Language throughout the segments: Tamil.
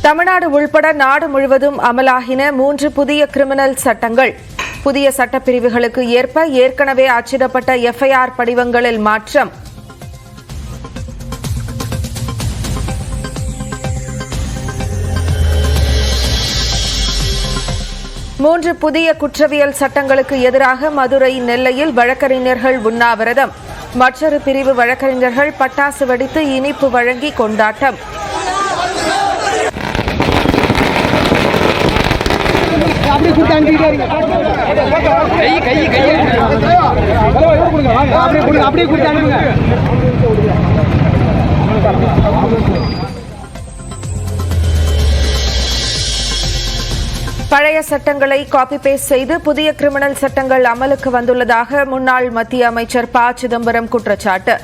தமிழ்நாடு உள்பட நாடு முழுவதும் அமலாகின 3 புதிய கிரிமினல் சட்டங்கள். புதிய சட்டப்பிரிவுகளுக்கு ஏற்ப ஏற்கனவே அச்சிடப்பட்ட எஃப்ஐஆர் படிவங்களில் மாற்றம். மூன்று புதிய குற்றவியல் சட்டங்களுக்கு எதிராக மதுரை, நெல்லையில் வழக்கறிஞர்கள் உண்ணாவிரதம். மற்றொரு பிரிவு வழக்கறிஞர்கள் பட்டாசு வெடித்து இனிப்பு வழங்கி கொண்டாட்டம். பழைய சட்டங்களை காப்பி பேஸ்ட் செய்து புதிய கிரிமினல் சட்டங்கள் அமலுக்கு வந்துள்ளதாக முன்னாள் மத்திய அமைச்சர் ப. சிதம்பரம் குற்றச்சாட்டு.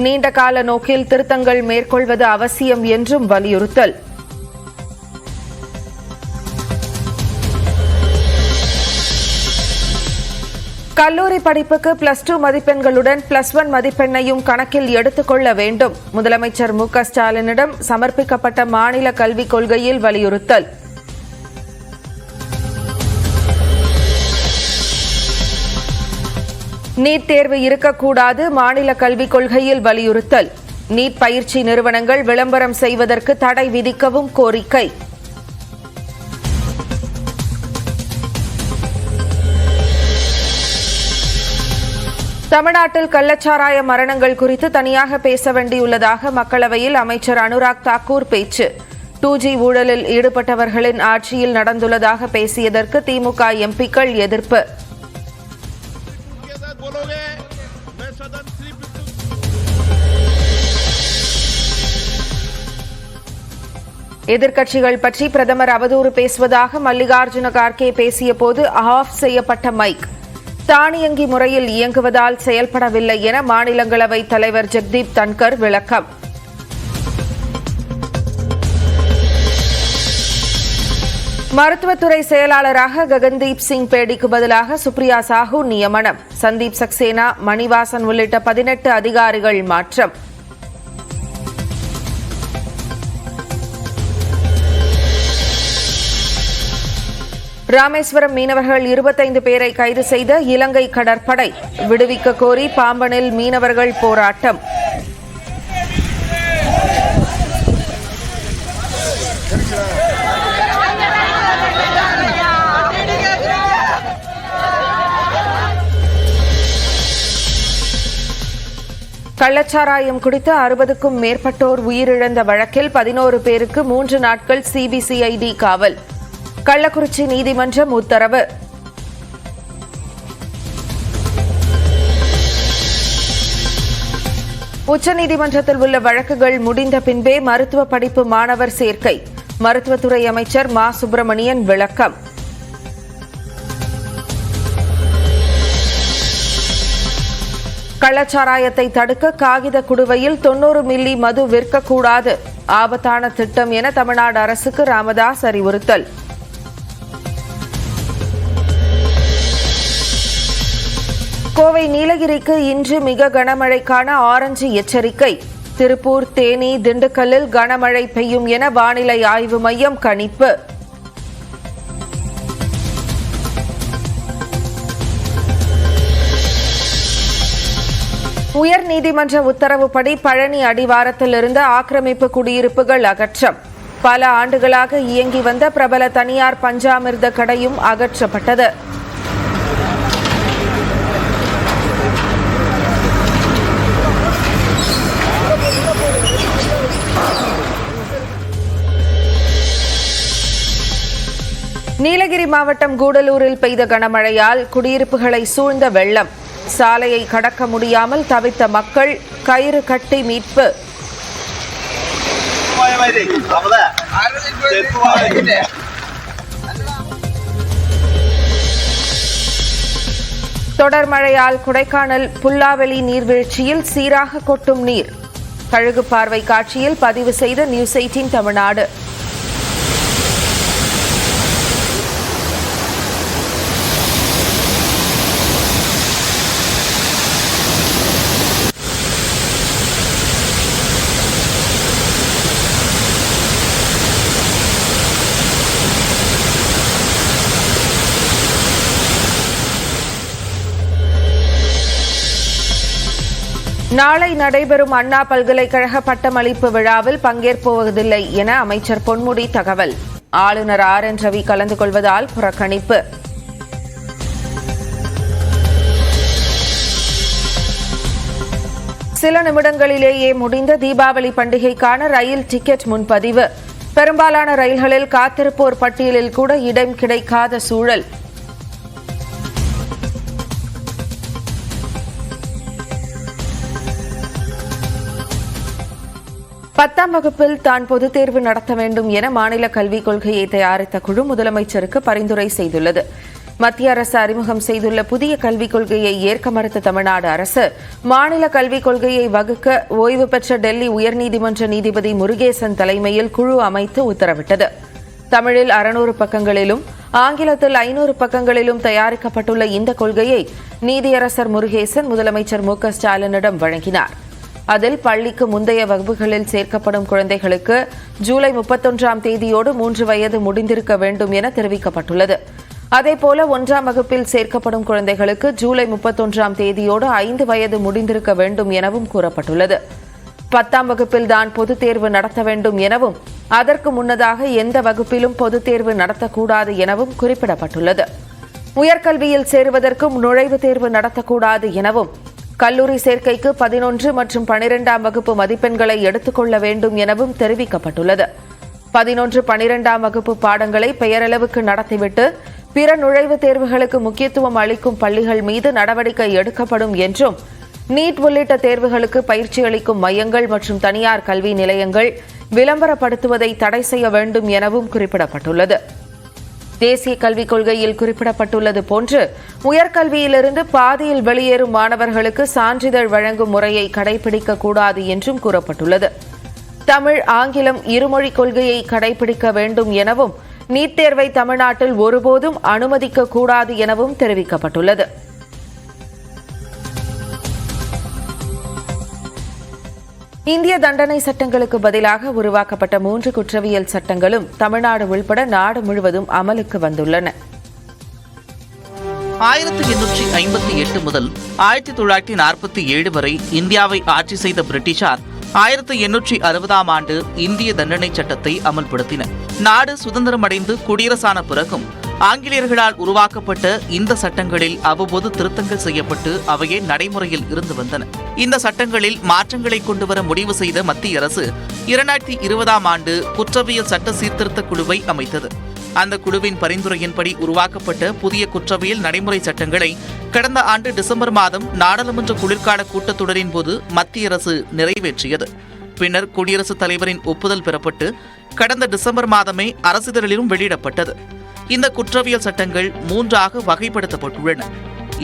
நீண்ட கால நோக்கில் திருத்தங்கள் மேற்கொள்வது அவசியம் என்றும் வலியுறுத்தல். கல்லூரி படிப்புக்கு +2 மதிப்பெண்களுடன் +1 மதிப்பெண்ணையும் கணக்கில் எடுத்துக் கொள்ள வேண்டும். முதலமைச்சர் மு. க. ஸ்டாலினிடம் சமர்ப்பிக்கப்பட்ட மாநில கல்விக் கொள்கையில் வலியுறுத்தல். நீட் தேர்வு இருக்கக்கூடாது, மாநில கல்விக் கொள்கையில் வலியுறுத்தல். நீட் பயிற்சி நிறுவனங்கள் விளம்பரம் செய்வதற்கு தடை விதிக்கவும் கோரிக்கை. தமிழ்நாட்டில் கள்ளச்சாராய மரணங்கள் குறித்து தனியாக பேச வேண்டியுள்ளதாக மக்களவையில் அமைச்சர் அனுராக் தாக்கூர் பேச்சு. 2G ஊழலில் ஈடுபட்டவர்களின் ஆட்சியில் நடந்துள்ளதாக பேசியதற்கு திமுக எம்பிக்கள் எதிர்ப்பு. எதிர்க்கட்சிகள் பற்றி பிரதமர் அவதூறு பேசுவதாக மல்லிகார்ஜுன கார்கே பேசிய போது ஆஃப் செய்யப்பட்ட மைக். தானியங்கி முறையில் இயங்குவதால் செயல்படவில்லை என மாநிலங்களவை தலைவர் ஜெக்தீப் தன்கர் விளக்கம். மருத்துவத்துறை செயலாளராக ககன்தீப் சிங் பேடிக்கு பதிலாக சுப்ரியா சாஹூ நியமனம். சந்தீப் சக்சேனா, மணிவாசன் உள்ளிட்ட 18 அதிகாரிகள் மாற்றம். ராமேஸ்வரம் மீனவர்கள் 25 பேரை கைது செய்த இலங்கை கடற்படை. விடுவிக்க கோரி பாம்பனில் மீனவர்கள் போராட்டம். கள்ளச்சாராயம் குடித்து 60க்கும் மேற்பட்டோர் உயிரிழந்த வழக்கில் 11 பேருக்கு 3 நாட்கள் சிபிசிஐடி காவல். கள்ளக்குறிச்சி நீதிமன்றம் உத்தரவு. உச்சநீதிமன்றத்தில் உள்ள வழக்குகள் முடிந்த பின்பே மருத்துவ படிப்பு மாணவர் சேர்க்கை. மருத்துவத்துறை அமைச்சர் மா. சுப்பிரமணியன் விளக்கம். கள்ளச்சாராயத்தை தடுக்க காகித குடுவையில் 90 மில்லி மது விற்கக்கூடாது, ஆபத்தான திட்டம் என தமிழ்நாடு அரசுக்கு ராமதாஸ் அறிவுறுத்தல். கோவை, நீலகிரிக்கு இன்று மிக கனமழைக்கான ஆரஞ்சு எச்சரிக்கை. திருப்பூர், தேனி, திண்டுக்கல்லில் கனமழை பெய்யும் என வானிலை ஆய்வு மையம் கணிப்பு. உயர்நீதிமன்ற உத்தரவுப்படி பழனி அடிவாரத்தில் இருந்த ஆக்கிரமிப்பு குடியிருப்புகள் அகற்றம். பல ஆண்டுகளாக இயங்கி வந்த பிரபல தனியார் பஞ்சாமிர்த கடையும் அகற்றப்பட்டது. நீலகிரி மாவட்டம் கூடலூரில் பெய்த கனமழையால் குடியிருப்புகளை சூழ்ந்த வெள்ளம். சாலையை கடக்க முடியாமல் தவித்த மக்கள் கயிறு கட்டி மீட்பு. தொடர் மழையால் கொடைக்கானல் புல்லாவெளி நீர்வீழ்ச்சியில் சீராக கொட்டும் நீர். கழுகு பார்வை காட்சியில் பதிவு செய்த நியூஸ் 18 தமிழ்நாடு. நாளை நடைபெறும் அண்ணா பல்கலைக்கழக பட்டமளிப்பு விழாவில் பங்கேற்போவதில்லை என அமைச்சர் பொன்முடி தகவல். ஆளுநர் RN ரவி கலந்து கொள்வதால் புறக்கணிப்பு. சில நிமிடங்களிலேயே முடிந்த தீபாவளி பண்டிகைக்கான ரயில் டிக்கெட் முன்பதிவு. பெரும்பாலான ரயில்களில் காத்திருப்போர் பட்டியலில் கூட இடம் கிடைக்காத சூழல். பத்தாம் வகுப்பில் தான் பொதுத் தேர்வு நடத்த வேண்டும் என மாநில கல்விக் கொள்கையை தயாரித்த குழு முதலமைச்சருக்கு பரிந்துரை செய்துள்ளது. மத்திய அரசு அறிமுகம் செய்துள்ள புதிய கல்விக் கொள்கையை ஏற்க மறுத்த தமிழ்நாடு அரசு மாநில கல்விக் கொள்கையை வகுக்க ஓய்வு பெற்ற டெல்லி உயர்நீதிமன்ற நீதிபதி முருகேசன் தலைமையில் குழு அமைத்து உத்தரவிட்டது. தமிழில் 600 பக்கங்களிலும் ஆங்கிலத்தில் 500 பக்கங்களிலும் தயாரிக்கப்பட்டுள்ள இந்த கொள்கையை நீதியரசர் முருகேசன் முதலமைச்சர் MK ஸ்டாலினிடம் வழங்கினார். அதில் பள்ளிக்கு முந்தைய வகுப்புகளில் சேர்க்கப்படும் குழந்தைகளுக்கு ஜூலை 31ஆம் தேதியோடு 3 வயது முடிந்திருக்க வேண்டும் என தெரிவிக்கப்பட்டுள்ளது. அதேபோல 1ஆம் வகுப்பில் சேர்க்கப்படும் குழந்தைகளுக்கு ஜூலை 31ஆம் தேதியோடு 5 வயது முடிந்திருக்க வேண்டும் எனவும் கூறப்பட்டுள்ளது. 10ஆம் வகுப்பில் தான் பொதுத் தேர்வு நடத்த வேண்டும் எனவும் அதற்கு முன்னதாக எந்த வகுப்பிலும் பொதுத் தேர்வு நடத்தக்கூடாது எனவும் குறிப்பிடப்பட்டுள்ளது. உயர்கல்வியில் சேருவதற்கும் நுழைவுத் தேர்வு நடத்தக்கூடாது எனவும் கல்லூரி சேர்க்கைக்கு 11 மற்றும் 12ஆம் வகுப்பு மதிப்பெண்களை எடுத்துக்கொள்ள வேண்டும் எனவும் தெரிவிக்கப்பட்டுள்ளது. 11, 12ஆம் வகுப்பு பாடங்களை பெயரளவுக்கு நடத்திவிட்டு பிற நுழைவுத் தேர்வுகளுக்கு முக்கியத்துவம் அளிக்கும் பள்ளிகள் மீது நடவடிக்கை எடுக்கப்படும் என்றும் நீட் உள்ளிட்ட தேர்வுகளுக்கு பயிற்சி அளிக்கும் மையங்கள் மற்றும் தனியார் கல்வி நிலையங்கள் விளம்பரப்படுத்துவதை தடை செய்ய வேண்டும் எனவும் குறிப்பிடப்பட்டுள்ளது. தேசிய கல்விக் கொள்கையில் குறிப்பிடப்பட்டுள்ளது போன்று உயர்கல்வியிலிருந்து பாதியில் வெளியேறும் மாணவர்களுக்கு சான்றிதழ் வழங்கும் முறையை கடைபிடிக்கக்கூடாது என்றும் கூறப்பட்டுள்ளது. தமிழ், ஆங்கிலம் இருமொழி கொள்கையை கடைபிடிக்க வேண்டும் எனவும் நீட் தேர்வை தமிழ்நாட்டில் ஒருபோதும் அனுமதிக்கக்கூடாது எனவும் தெரிவிக்கப்பட்டுள்ளது. இந்திய தண்டனை சட்டங்களுக்கு பதிலாக உருவாக்கப்பட்ட 3 குற்றவியல் சட்டங்களும் தமிழ்நாடு உள்பட நாடு முழுவதும் அமலுக்கு வந்துள்ளன. 1858 முதல் 1947 வரை இந்தியாவை ஆட்சி செய்த பிரிட்டிஷார் 1860ஆம் ஆண்டு இந்திய தண்டனை சட்டத்தை அமல்படுத்தினர். நாடு சுதந்திரமடைந்து குடியரசான பிறகும் ஆங்கிலேயர்களால் உருவாக்கப்பட்ட இந்த சட்டங்களில் அவ்வப்போது திருத்தங்கள் செய்யப்பட்டு அவையே நடைமுறையில் இருந்து வந்தன. இந்த சட்டங்களில் மாற்றங்களை கொண்டுவர முடிவு செய்த மத்திய அரசு 2020ஆம் ஆண்டு குற்றவியல் சட்ட சீர்திருத்த குழுவை அமைத்தது. அந்த குழுவின் பரிந்துரையின்படி உருவாக்கப்பட்ட புதிய குற்றவியல் நடைமுறை சட்டங்களை கடந்த ஆண்டு டிசம்பர் மாதம் நாடாளுமன்ற குளிர்கால கூட்டத்தொடரின் போது மத்திய அரசு நிறைவேற்றியது. பின்னர் குடியரசுத் தலைவரின் ஒப்புதல் பெறப்பட்டு கடந்த டிசம்பர் மாதமே அரசிதழிலும் வெளியிடப்பட்டது. இந்த குற்றவியல் சட்டங்கள் 3ஆக வகைப்படுத்தப்பட்டுள்ளன.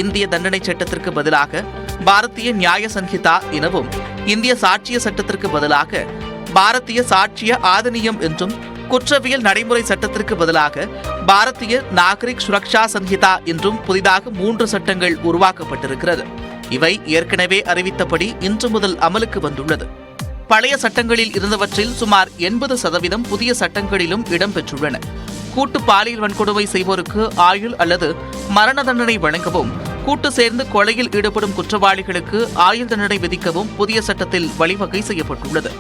இந்திய தண்டனை சட்டத்திற்கு பதிலாக பாரதிய நியாய சன்ஹிதா எனவும், இந்திய சாட்சிய சட்டத்திற்கு பதிலாக பாரதிய சாட்சிய ஆதினியம் என்றும், குற்றவியல் நடைமுறை சட்டத்திற்கு பதிலாக பாரதிய நாகரிக் சுரக்ஷா சன்ஹிதா என்றும் புதிதாக 3 சட்டங்கள் உருவாக்கப்பட்டிருக்கிறது. இவை ஏற்கனவே அறிவித்தபடி இன்று முதல் அமலுக்கு வந்துள்ளது. பழைய சட்டங்களில் இருந்தவற்றில் சுமார் 80% புதிய சட்டங்களிலும் இடம்பெற்றுள்ளன. கூட்டு பாலியல் வன்கொடுமை செய்வோருக்கு ஆயுள் அல்லது மரண தண்டனை வழங்கவும், கூட்டு சேர்ந்து கொலையில் ஈடுபடும் குற்றவாளிகளுக்கு ஆயுள் தண்டனை விதிக்கவும் புதிய சட்டத்தில் வழிவகை செய்யப்பட்டுள்ளது.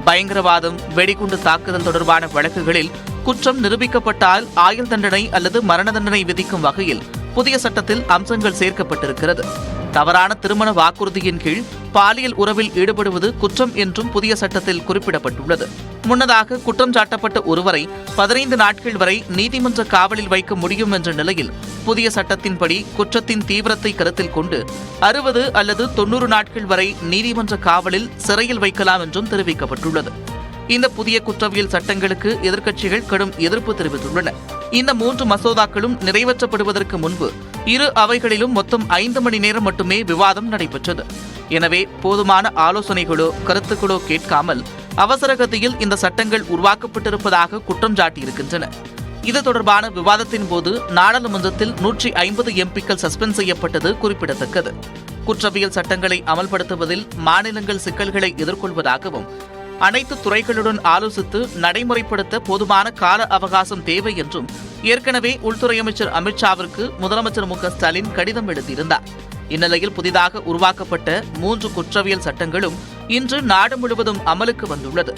பயங்கரவாதம், வெடிகுண்டு தாக்குதல் தொடர்பான வழக்குகளில் குற்றம் நிரூபிக்கப்பட்டால் ஆயுள் தண்டனை அல்லது மரண தண்டனை விதிக்கும் வகையில் புதிய சட்டத்தில் அம்சங்கள் சேர்க்கப்பட்டிருக்கிறது. தவறான திருமண வாக்குறுதியின் கீழ் பாலியல் உறவில் ஈடுபடுவது குற்றம் என்றும் புதிய சட்டத்தில் குறிப்பிடப்பட்டுள்ளது. முன்னதாக குற்றம் சாட்டப்பட்ட ஒருவரை 15 நாட்கள் வரை நீதிமன்ற காவலில் வைக்க முடியும் என்ற நிலையில் புதிய சட்டத்தின்படி குற்றத்தின் தீவிரத்தை கருத்தில் கொண்டு 60 அல்லது 90 நாட்கள் வரை நீதிமன்ற காவலில் சிறையில் வைக்கலாம் என்றும் தெரிவிக்கப்பட்டுள்ளது. இந்த புதிய குற்றவியல் சட்டங்களுக்கு எதிர்க்கட்சிகள் கடும் எதிர்ப்பு தெரிவித்துள்ளன. இந்த 3 மசோதாக்களும் நிறைவேற்றப்படுவதற்கு முன்பு இரு அவைகளிலும் மொத்தம் 5 மணி நேரம் மட்டுமே விவாதம் நடைபெற்றது. எனவே போதுமான ஆலோசனைகளோ கருத்துக்களோ கேட்காமல் அவசரகதியில் இந்த சட்டங்கள் உருவாக்கப்பட்டிருப்பதாக குற்றம் சாட்டியிருக்கின்றன. இது தொடர்பான விவாதத்தின் போது நாடாளுமன்றத்தில் 150 எம்பிக்கள் சஸ்பெண்ட் செய்யப்பட்டது குறிப்பிடத்தக்கது. குற்றவியல் சட்டங்களை அமல்படுத்துவதில் மாநிலங்கள் சிக்கல்களை எதிர்கொள்வதாகவும், அனைத்து துறைகளுடன் ஆலோசித்து நடைமுறைப்படுத்த போதுமான கால அவகாசம் தேவை என்றும் ஏற்கனவே உள்துறை அமைச்சர் அமித்ஷாவிற்கு முதலமைச்சர் MK ஸ்டாலின் கடிதம் எழுதியிருந்தார். இந்நிலையில் புதிதாக உருவாக்கப்பட்ட 3 குற்றவியல் சட்டங்களும் இன்று நாடு முழுவதும் அமலுக்கு வந்துள்ளது.